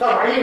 70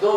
2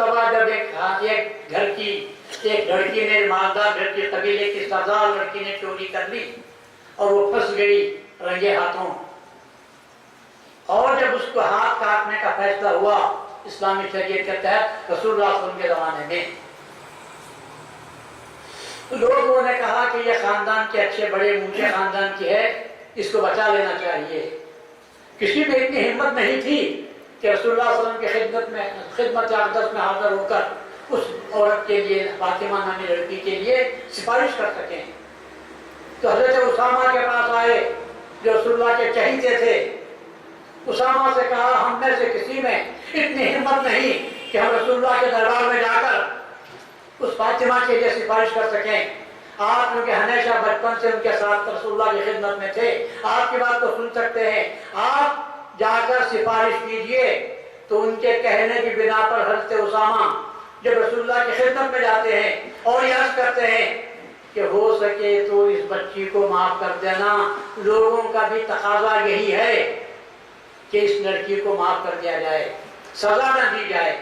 مرتبہ جب ایک گھر کی ایک لڑکی نے مالدار گھر کے قبیلے کی سردار لڑکی نے چوری کر لی اور وہ پھنس گئی رنگے ہاتھوں، اور جب اس کو ہاتھ کاٹنے کا فیصلہ ہوا اسلامی شریعت کے تحت رسول اللہ صلی اللہ علیہ وسلم کے زمانے میں، لوگوں نے کہا کہ یہ خاندان کے اچھے بڑے اونچے خاندان کی ہے، اس کو بچا لینا چاہیے۔ کسی میں اتنی ہمت نہیں تھی کہ رسول اللہ صلی اللہ علیہ وسلم کی خدمت اقدس میں حاضر ہو کر اس عورت کے لیے، فاطمہ نامی لڑکی کے لیے سفارش کر سکیں۔ تو حضرت اسامہ کے پاس آئے جو رسول اللہ کے چہیتے تھے، اسامہ سے کہا ہم میں سے کسی میں اتنی ہمت نہیں کہ ہم رسول اللہ کے دربار میں جا کر اس فاطمہ کے لیے سفارش کر سکیں۔ آپ کیونکہ ہمیشہ بچپن سے ان کے ساتھ رسول اللہ کی خدمت میں تھے، آپ کی بات کو سن سکتے ہیں، آپ جا کر سفارش کیجئے۔ تو ان کے کہنے کی بنا پر حضرت اسامہ جب رسول اللہ کی خدمت میں جاتے ہیں اور یہ عرض کرتے ہیں کہ ہو سکے تو اس بچی کو معاف کر دینا، لوگوں کا بھی تقاضا یہی ہے کہ اس لڑکی کو معاف کر دیا جائے، سزا نہ دی جائے۔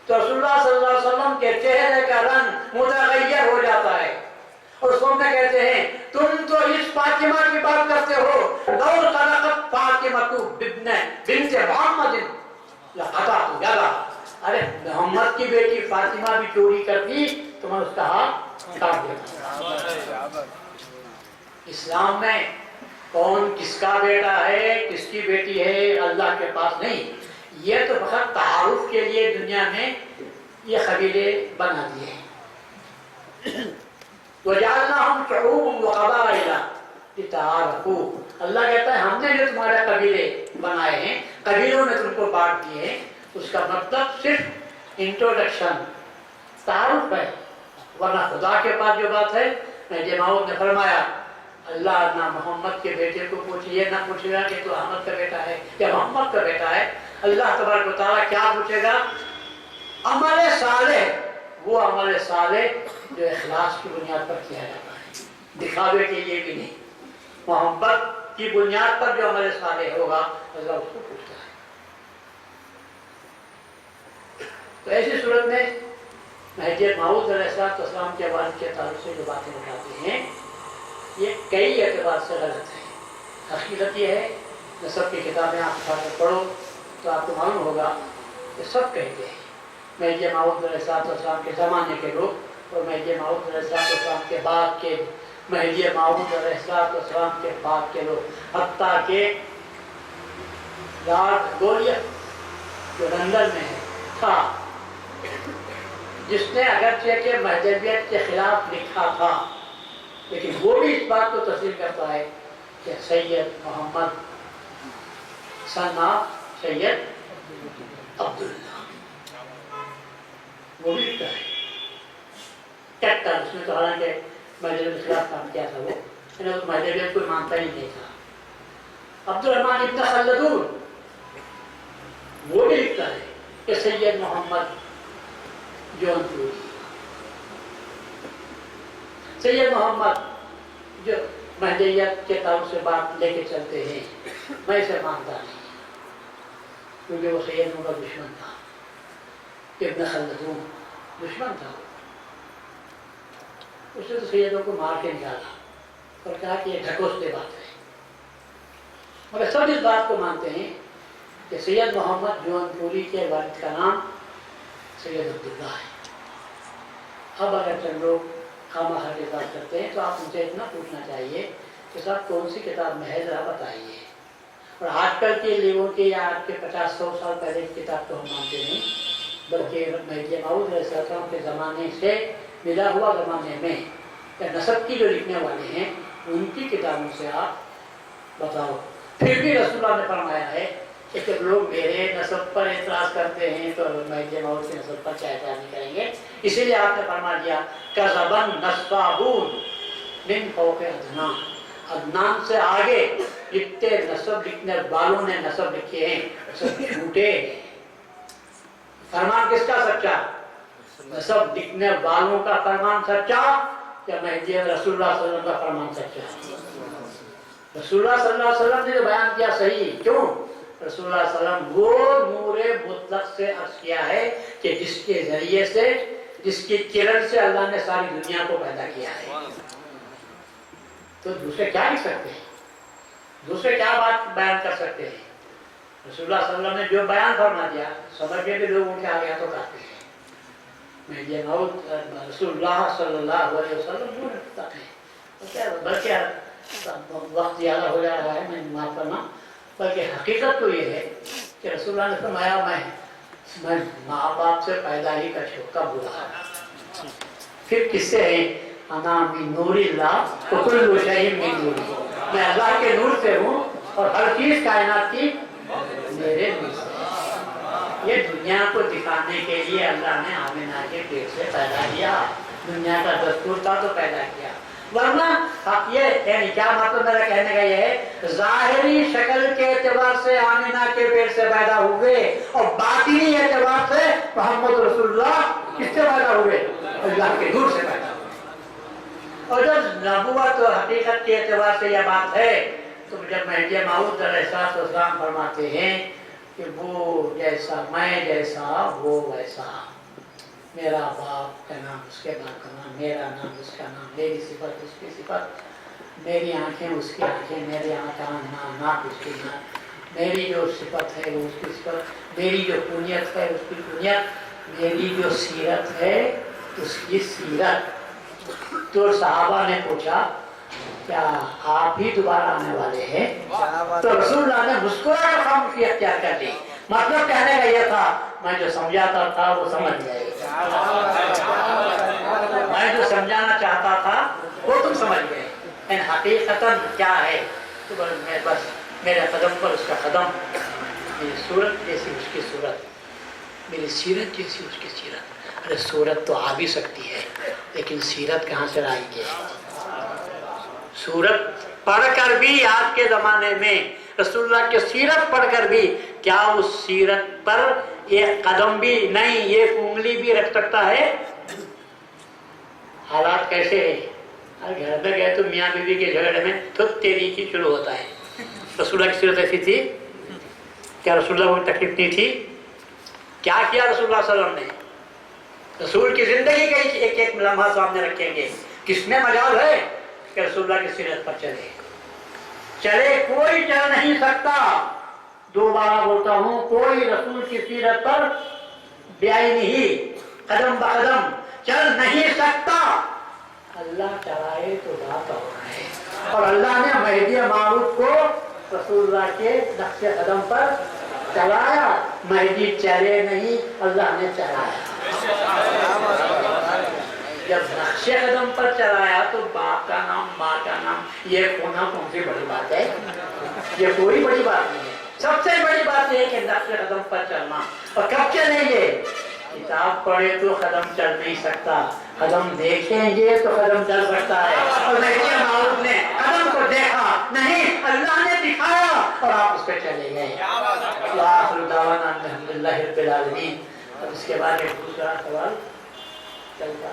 تو رسول اللہ صلی اللہ علیہ وسلم کے چہرے کا رنگ متغیر ہو جاتا ہے اور اس وقت میں کہتے ہیں تم تو اس فاطمہ کی بات کرتے ہو، لو صدقت فاطمہ بنت محمد لقطعت یدا، ارے محمد کی بیٹی فاطمہ بھی چوری کرتی تو میں اس کا ہاتھ کاٹ دیتا۔ اسلام میں کون کس کا بیٹا ہے، کس کی بیٹی ہے، اللہ کے پاس نہیں، یہ تو فقط تعارف کے لیے دنیا میں یہ قبیلے بنا دیے ہیں۔ وَجَعَلْنَاهُمْ شُعُوبًا وَقَبَائِلَ لِتَعَارَفُوا، اللہ کہتا ہے ہم نے جو تمہارے قبیلے بنائے ہیں، قبیلوں میں تم کو بانٹ دیے ہیں، اس کا مطلب صرف انٹروڈکشن، تعارف ہے، ورنہ خدا کے پاس جو بات ہے، مہدی موعود نے فرمایا اللہ نہ محمد کے بیٹے کو پوچھئے، نہ پوچھے گا کہ تو احمد کا بیٹا ہے یا محمد کا بیٹا ہے۔ اللہ تبارک و تعالیٰ کیا پوچھے گا؟ عمل صالح، وہ عمل صالح جو اخلاص کی بنیاد پر کیا جاتا ہے، دکھاوے کے لیے بھی نہیں، محبت کی بنیاد پر جو عمل صالح ہوگا اللہ اس کو پوچھتا ہے۔ تو ایسی صورت میں مہدی موعود علیہ السلام کے والد کے تعلق سے جو باتیں بتاتے ہیں یہ کئی اعتبار سے غلط ہے۔ حقیقت یہ ہے، نسب کی کتابیں آپ اٹھا کر پڑھو تو آپ کو معلوم ہوگا کہ سب کہتے ہیں مہدی موعود علیہ السلام کے زمانے کے لوگ اور مہدی موعود علیہ السلام کے بعد کے، مہدی موعود علیہ السلام کے بعد کے لوگ، حتیٰ کہ لارڈ گولیت جو لندن میں ہے تھا، جس نے اگرچہ کہ مہدویت کے خلاف لکھا تھا لیکن وہ بھی اس بات کو تسلیم کرتا ہے کہ سید محمد سن آف سید عبداللہ، وہ بھی لکھتا ہے کیپٹن، اس نے تو حالانکہ مہدویت کے خلاف کام کیا تھا، وہ مہدویت کوئی مانتا ہی نہیں تھا۔ عبدالرحمن ابن خلدون وہ بھی لکھتا ہے کہ سید محمد جونپوری، سید محمد جو مہدیت کے تعلق سے بات لے کے چلتے ہیں، میں اسے مانتا نہیں کیونکہ وہ سیدوں کا دشمن تھا، ابن خلدون دشمن تھا، اس نے تو سیدوں کو مار کے نکالا اور کہا کہ یہ ڈھکوسلے بات ہے، مگر سب اس بات کو مانتے ہیں کہ سید محمد جونپوری کے والد کا نام سید عبداللہ ہے۔ اب اگر چند لوگ خامخواہ کی بات کرتے ہیں تو آپ ان سے اتنا پوچھنا چاہیے کہ صاحب کون سی کتاب میں ہے ذرا بتائیے، اور آج کل کے لوگوں کی یا آج کے 50-100 سال پہلے کی کتاب تو ہم مانتے نہیں، بلکہ مہدی موعود علیہ السلام کے زمانے سے ملا ہوا زمانے میں یا نسب کی جو لکھنے والے ہیں ان کی کتابوں سے آپ بتاؤ۔ پھر بھی رسول اللہ نے فرمایا ہے کہ جب لوگ میرے نسب پر اعتراض کرتے ہیں تو مہدی موعود کی نسب پر کیا اعتراض نہیں کریں گے، اسی لیے آپ نے فرما دیا کذبن نسابون من فوق عدنان، عدنان سے آگے جتنے نسب لکھنے والوں نے نسب لکھے ہیں سب جھوٹے ہیں۔ فرمان کس کا سچا؟ نسب لکھنے والوں کا فرمان سچا یا مہدی رسول اللہ صلی اللہ علیہ وسلم کا فرمان سچا؟ رسول اللہ صلی اللہ علیہ وسلم نے جو بیان کیا صحیح، کیوں؟ رسول اللہ صلی اللہ علیہ وسلم وہ نور مطلق سے عرض کیا ہے کہ جس کے ذریعے سے، جس کی کرن سے اللہ نے ساری دنیا کو پیدا کیا ہے۔ تو دوسرے کیا لکھ سکتے ہیں؟ دوسرے کیا بات بیان کر سکتے ہیں؟ رسول اللہ صلی اللہ علیہ وسلم نے جو بیان فرما دیا، سمجھ کے بھی لوگ ان کے آگے تو کہتے ہیں میں یہ موت رسول اللہ صلی اللہ علیہ وسلم جو رکھتا ہے، بلکہ وقت زیادہ ہو جا رہا ہے، میں معاف کرنا، بلکہ حقیقت تو یہ ہے کہ رسول اللہ نے فرمایا میں ماں باپ سے پیدا ہی کا چھوٹا برا، پھر کس سے ہے؟ انا من نور اللہ وکل شیء من نور، میں اللہ کے نور سے ہوں اور ہر چیز کائنات کی میرے نور سے۔ یہ دنیا کو دکھانے کے لیے اللہ نے آمنہ کے پیٹ سے پیدا کیا، دنیا کا دستور تھا تو پیدا کیا، ورنہ یہ یعنی کیا مطلب میرا کہنے کا یہ ہے، ظاہری شکل کے اعتبار سے آمنہ کے پیٹ سے پیدا ہوئے اور باطنی اعتبار سے محمد رسول اللہ کس سے پیدا ہوئے؟ اللہ کے نور سے پیدا ہوئے۔ اور جب نبوت اور حقیقت کے اعتبار سے یہ بات ہے تو جب مہدی موعود علیہ السلام فرماتے ہیں کہ وہ جیسا میں جیسا وہ ویسا، میرا باپ کا نام اس کے باپ کا نام، میرا نام اس کا نام، میری صفت اس کی صفت، میری آنکھیں اس کی آنکھیں، میری ناک اس کی ناک، میری جو صفت ہے وہ اس کی صفت، میری جو کنیت ہے اس کی کنیت، میری جو سیرت ہے اس کی سیرت۔ تو صحابہ نے پوچھا کیا آپ ہی دوبارہ آنے والے ہیں؟ تو رسول اللہ نے مسکرا کر خاموشی اختیار کر لی، مطلب کہنے کا یہ تھا میں جو سمجھاتا تھا وہ سمجھ گئے، میں جو سمجھانا چاہتا تھا وہ تم سمجھ گئے، ان حقیقتاً کیا ہے؟ تو بس میرے قدم پر اس کا قدم، میری صورت جیسی اس کی صورت، میری سیرت جیسی اس کی سیرت۔ ارے صورت تو آ بھی سکتی ہے لیکن سیرت کہاں سے آئے گی؟ صورت پڑھ کر بھی آج کے زمانے میں رسول اللہ کی سیرت پڑھ کر بھی کیا اس سیرت پر ایک قدم بھی نہیں، ایک انگلی بھی رکھ سکتا ہے؟ حالات کیسے ہیں؟ گھر میں گئے تو میاں بیوی کے جھگڑے میں تو تیری کی شروع ہوتا ہے۔ رسول اللہ کی سیرت ایسی تھی کیا؟ رسول اللہ کو تکلیف نہیں تھی؟ کیا کیا رسول اللہ صلی اللہ علیہ وسلم نے؟ رسول کی زندگی کا ایک ایک لمحہ سامنے رکھیں گے، کس میں مجال ہے کہ رسول اللہ کی سیرت پر چلے؟ کوئی چل نہیں سکتا، دوبارہ بولتا ہوں، کوئی رسول کی سیرت پر بعینہ قدم بقدم چل نہیں سکتا، اللہ چلائے تو بات اور ہے۔ اور اللہ نے مہدی موعود کو رسول اللہ کے نقش قدم پر چلایا، مہدی چلے نہیں، اللہ نے چلایا۔ جب نقش قدم پر چلایا تو باپ کا نام، ماں کا نام، یہ ہونا کون سی بڑی بات ہے؟ یہ کوئی بڑی بات نہیں ہے۔ سب سے بڑی بات یہ ہے کہ نقش قدم پر چلنا۔ اور کب چلیں گے؟ کتاب پڑھے تو قدم چل نہیں سکتا، قدم دیکھیں گے تو قدم چل سکتا ہے۔ اور مہدی موعود نے قدم کو دیکھا نہیں، اللہ نے دکھایا اور آپ اس پہ چلے گئے۔ وآخر دعوانا الحمدللہ رب العالمین۔ اب اس کے بعد ایک دوسرا سوال چلتا